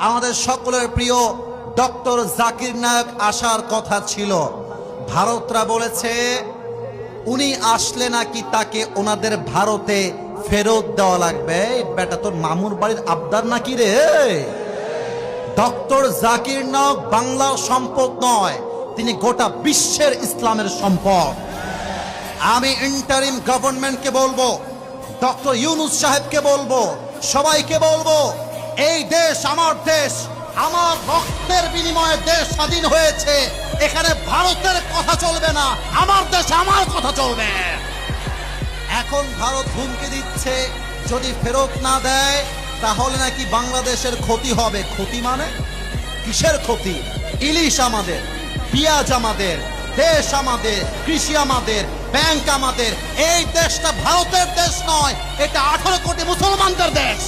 আমাদের সকলের প্রিয় ডক্টর জাকির নায়েক আসার কথা ছিল। ভারতরা বলেছে উনি আসলে নাকি তাকে ওনাদের ভারতে ফেরত দেওয়া লাগবে। বেটা তোর মামুর বাড়ির আবদার নাকি রে? ডক্টর জাকির নায়েক বাংলার সম্পদ নয়, তিনি গোটা বিশ্বের ইসলামের সম্পদ। আমি ইন্টারিম গভর্নমেন্টকে বলবো, ডক্টর ইউনূস সাহেবকে বলবো, সবাইকে বলবো, এই দেশ আমার দেশ, আমার রক্তের বিনিময়ে দেশ স্বাধীন হয়েছে। এখানে ভারতের কথা চলবে না, আমার দেশ আমার কথা চলবে। এখন ভারত হুমকি দিচ্ছে যদি ফেরত না দেয় তাহলে নাকি বাংলাদেশের ক্ষতি হবে। ক্ষতি মানে কিসের ক্ষতি? ইলিশ আমাদের, পেঁয়াজ আমাদের, দেশ আমাদের, কৃষি আমাদের, ব্যাংক আমাদের। এই দেশটা ভারতের দেশ নয়, এটা 18 কোটি মুসলমানদের দেশ।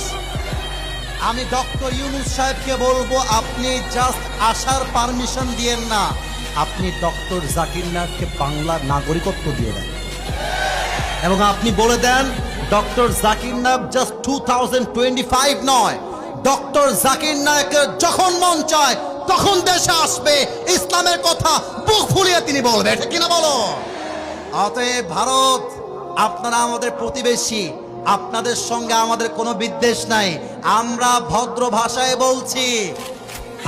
আমি ডক্টর ইউনূস সাহেবকে বলবো, আপনি জাস্ট আসার পারমিশন দিয়েন না, আপনি ডক্টর জাকির নায়েককে বাংলার নাগরিকত্ব দিয়ে দেন এবং আপনি বলে দেন ডক্টর জাকির নায়েক জাস্ট 2025 নয়, ডক্টর জাকির নায়েকের যখন মন চায় তখন দেশে আসবে, ইসলামের কথা বুক ফুলিয়ে তিনি বলবে। এটা কিনা বলো? অতএব ভারত, আপনারা আমাদের প্রতিবেশী, আপনাদের সঙ্গে আমাদের কোনো বিদ্বেষ নাই। আমরা ভদ্র ভাষায় বলছি,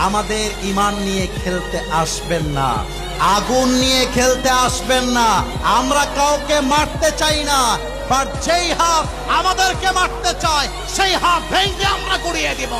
আমাদের ঈমান নিয়ে খেলতে আসবেন না, আগুন নিয়ে খেলতে আসবেন না। আমরা কাউকে মারতে চাই না, বাট যেই হাত আমাদেরকে মারতে চায় সেই হাত ভেঙে আমরা গুড়িয়ে দিব।